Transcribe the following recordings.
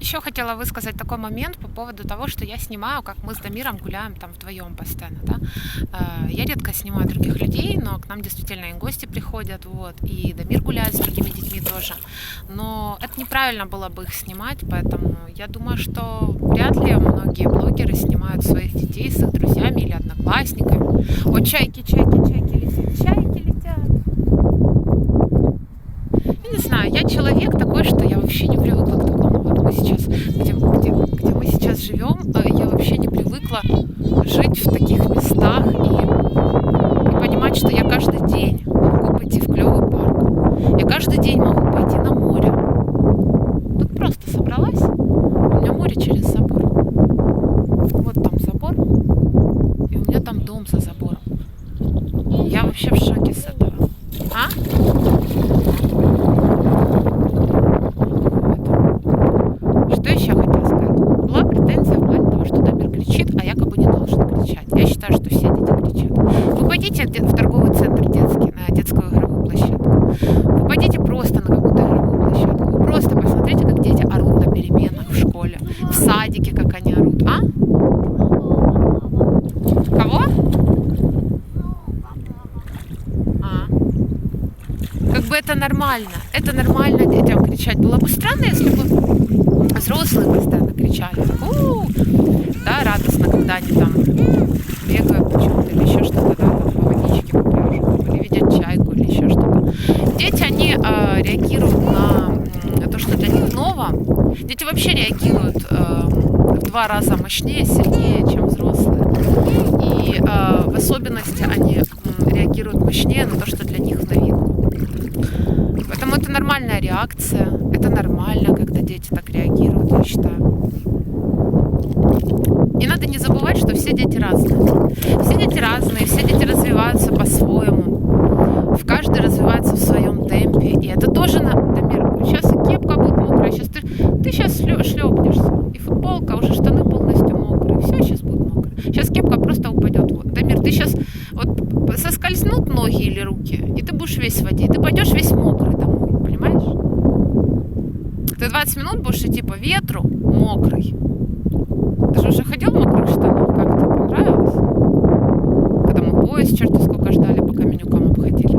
Еще хотела высказать такой момент по поводу того, что я снимаю, как мы с Дамиром гуляем там вдвоем постоянно, да. Я редко снимаю других людей, но к нам действительно и гости приходят, вот, и Дамир гуляет с другими детьми тоже. Но это неправильно было бы их снимать, поэтому я думаю, что вряд ли многие блогеры снимают своих детей с их друзьями или одноклассниками. О, чайки, чайки, чайки летят, чайки летят. Я не знаю, я человек такой, что я вообще не привыкла к такому. Вот мы сейчас, где мы сейчас живем, я вообще не привыкла жить в таких местах и понимать, что я каждый день могу пойти в клевый парк. Я каждый день могу пойти на море. Тут просто собралась, у меня море через забор. Вот там забор, и у меня там дом за забором. Я вообще в шоке с этого. А? Что еще хотела сказать? Была претензия в плане того, что Дамир кричит, а якобы не должен кричать. Я считаю, что все дети кричат. Вы пойдите в торговый центр детский, на детскую игровую площадку. Вы пойдите просто на какую-то игровую площадку. Вы просто посмотрите, как дети орут на переменах в школе, в садике, как они орут. А? Кого? Как бы это нормально. Это нормально детям кричать. Было бы странно, если бы взрослые постоянно кричали. Да, радостно, когда они там бегают почему-то или еще что-то, да, там по водичке, по пляжу, там, или видят чайку, или еще что-то. Дети, они реагируют на то, что для них ново. Дети вообще реагируют в 2 раза мощнее, сильнее, чем взрослые. И в особенности они реагируют мощнее на то, что для них в новинку. Поэтому это нормальная реакция. Это нормально, когда дети так реагируют, я считаю. И надо не забывать, что все дети разные. Все дети разные, все дети развиваются по-своему. Каждый развивается в своем темпе. И это тоже Дамир, сейчас и кепка будет мокрая, сейчас ты сейчас шлепнешься. И футболка, уже штаны полностью мокрые. Все сейчас будет мокро. Сейчас кепка просто упадет. Вот. Дамир, ты сейчас вот соскользнут ноги или руки, и ты будешь весь в воде. И ты пойдешь весь мокрый домой, понимаешь? Ты 20 минут будешь идти по ветру мокрый. Ты же уже ходил в мокрых штанах? Как тебе понравилось? Когда мы поезд черти сколько ждали, пока Менюком обходили.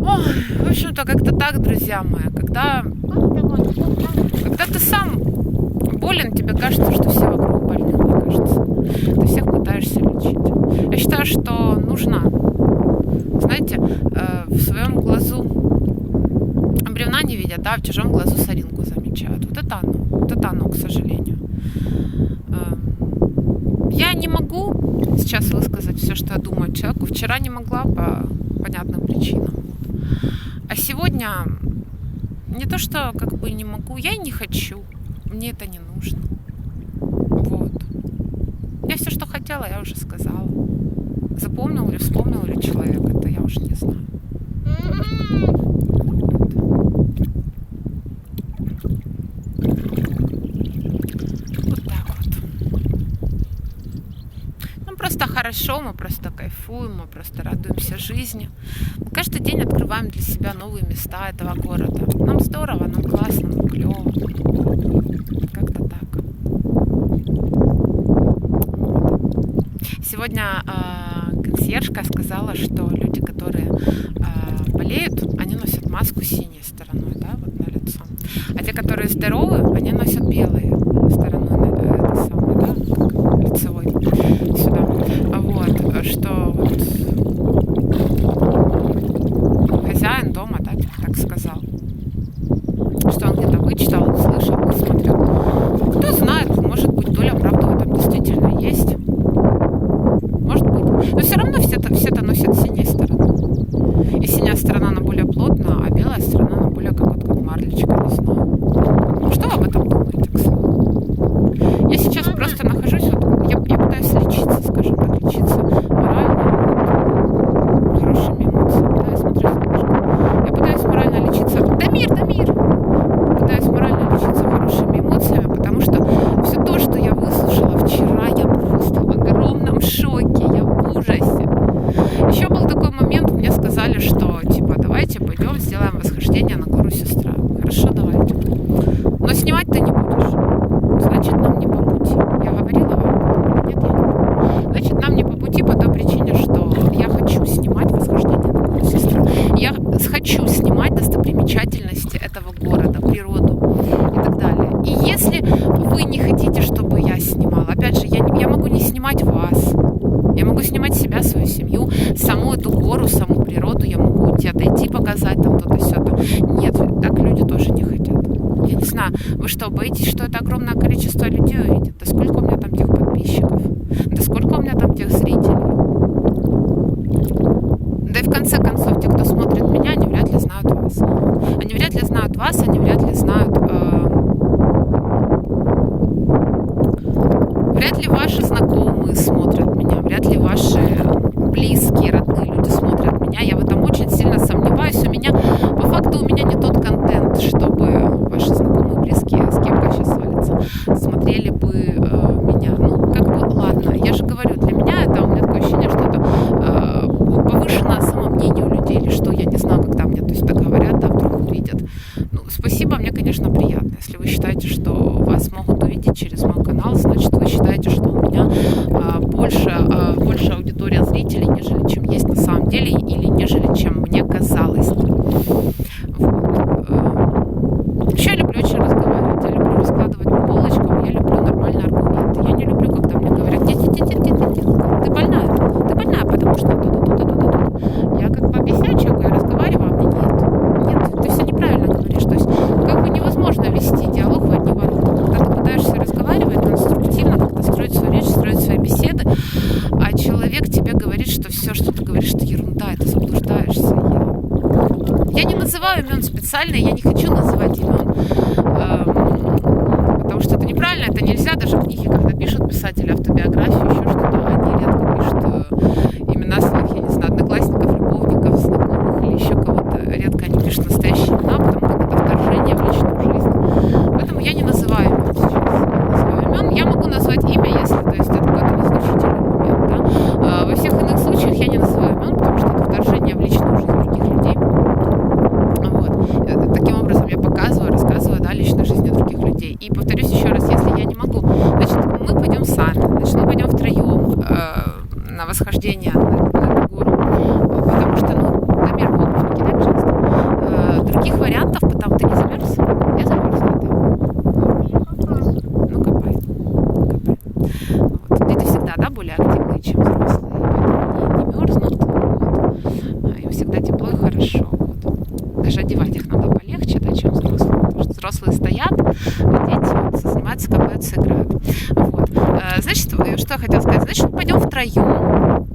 Ой, в общем-то, как-то так, друзья мои. Когда ты сам болен, тебе кажется, что все вокруг больны, мне кажется. Ты всех пытаешься лечить. Я считаю, что нужно, знаете, в своем глазу бревна не видят, да, в чужом глазу соринку замечают. Вот это оно, к сожалению. Я не могу сейчас высказать все, что я думаю человеку. Вчера не могла по понятным причинам. А сегодня не то, что как бы не могу, я и не хочу. Мне это не нужно. Вот. Я все, что хотела, я уже сказала. Запомнил или вспомнил ли человек, это я уже не знаю. Вот так вот. Нам просто хорошо, мы просто кайфуем, мы просто радуемся жизни. Мы каждый день открываем для себя новые места этого города. Нам здорово, нам классно, нам клево. Как-то так. Сегодня консьержка сказала, что люди, которые болеют, они носят маску синей стороной, да, вот на лицо. А те, которые здоровы, они носят белые стороной, это самое, да, как лицевой сюда. Вот, что вот хозяин дома, да, так сказал. Что он где-то вычитал, услышал, посмотрел. Кто знает, может быть, доля правды в этом действительно есть. Может быть. Но все равно все-то носят синей стороной. И синяя сторона, она более плотная, а белая сторона, она более как марлечка, не знаю. Что вы об этом думаете? снимать ты не будешь. Значит, нам не по пути. Я говорила вам? Нет, я не говорю. Значит, нам не по пути по той причине, что я хочу снимать восхождение на гору Сестру. Я хочу снимать достопримечательности этого города, природу и так далее. И если вы не хотите, чтобы я снимала, опять же, я могу не снимать вас. Я могу снимать себя, свою семью, саму эту гору, саму природу. Я могу тебе отойти, показать там то-то, сё-то. Нет, так люди тоже не хотят. Я не знаю, вы что, боитесь, что это огромное количество людей увидит? Да сколько у меня там тех подписчиков? Да сколько у меня там тех зрителей? Да и в конце концов, те, кто смотрит меня, они вряд ли знают вас. Они вряд ли знают вас, они вряд ли знают... Вряд ли ваши знакомые смотрят меня, вряд ли ваши близкие, родные люди смотрят меня. Я в этом очень сильно сомневаюсь. По факту, у меня не тот контент, чтобы ваши знакомые, близкие, с кем сейчас свалится, смотрели бы меня. Ну, как бы, ладно, я же говорю, для меня это, у меня такое ощущение, что это повышенное самомнение у людей, или что, я не знаю, когда мне, то есть, так говорят, да, вдруг увидят. Ну, спасибо, мне, конечно, приятно. Если вы считаете, что вас могут увидеть через мой канал, значит, вы считаете, что у меня больше аудитория зрителей, нежели чем есть на самом деле, или нежели чем мне казалось. Вот. Еще я люблю очень разговаривать, я люблю раскладывать по полочкам, я люблю нормальные аргументы. Я не люблю, когда мне говорят: ты больная, потому что тут. Я как бы объясняю человеку, я разговариваю, а мне нет, ты все неправильно говоришь. То есть как бы невозможно вести диалог в одни ворота. Когда ты пытаешься разговаривать конструктивно, как-то строить свою речь, строить свои беседы, а человек тебе говорит, что все, что ты говоришь, это ерунда, и ты заблуждаешься. Я не называю имен специально, я не хочу называть имен, потому что это неправильно, это нельзя. Даже книги, когда пишут писатели автобиографию, еще что-то, они редко пишут имена своих, я не знаю, одноклассников, любовников, знакомых или еще кого-то. Редко они пишут настоящие имена, потому как это вторжение в личную жизнь. Поэтому я не называю имен сейчас. Не называю имен. Я могу назвать имя, если, то есть, это какой-то незначительный момент. Да? Во всех иных случаях я не называю имен, потому что это вторжение в личную жизнь других людей. Вот. Таким образом я показываю, рассказываю, да, личной жизни других людей. И повторюсь еще раз, если я не могу, значит, мы пойдем сами, значит, мы пойдем втроем на восхождение на эту гору. Потому что, Дамир, обувь не кидай, пожалуйста. Других вариантов, потому ты не замерз? Я замерзла, да. Ну, копай. Вот. Дети всегда, да, более активные, чем взрослые, поэтому они не мерзнут. Вот. Им всегда тепло и хорошо. Вот. Даже одевать их надо полегче, да, чем взрослые. Потому что взрослые стоят, а дети занимаются, копаются, играют. Вот. Значит, что я хотела сказать? Значит, мы пойдем втроем.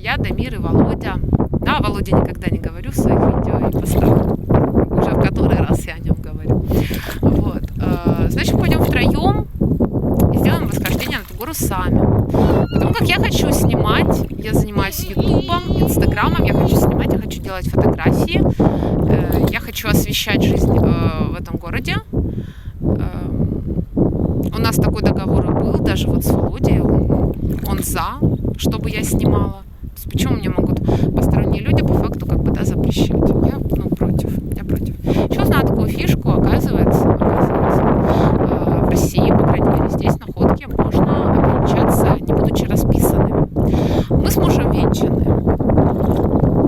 Я, Дамир и Володя. Да, о Володе никогда не говорю в своих видео и постах. Уже в который раз я о нем говорю. Вот. Значит, мы пойдем втроем и сделаем восхождение на эту гору сами. Потому как я хочу снимать, я занимаюсь ютубом, инстаграмом, я хочу снимать, я хочу делать фотографии, я хочу освещать жизнь в этом городе. У нас такой договор и был, даже вот с Володей, он за, чтобы я снимала. То есть почему мне могут посторонние люди по факту как бы, да, запрещать? Я, против. Еще узнала такую фишку, оказывается, в России, по крайней мере, здесь, на Ходке, можно обвенчаться, не будучи расписанными. Мы с мужем венчаны.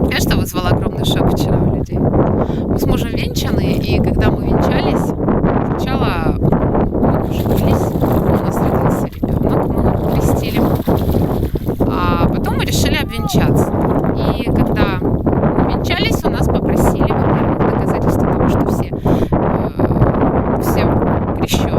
Конечно, вызвало огромный шок вчера у людей. Мы с мужем венчаны, и когда мы венчались, сначала мы поженились, у нас родился ребенок, мы его крестили, а потом мы решили обвенчаться. И когда мы венчались, у нас попросили, во-первых, доказательства того, что все крещенные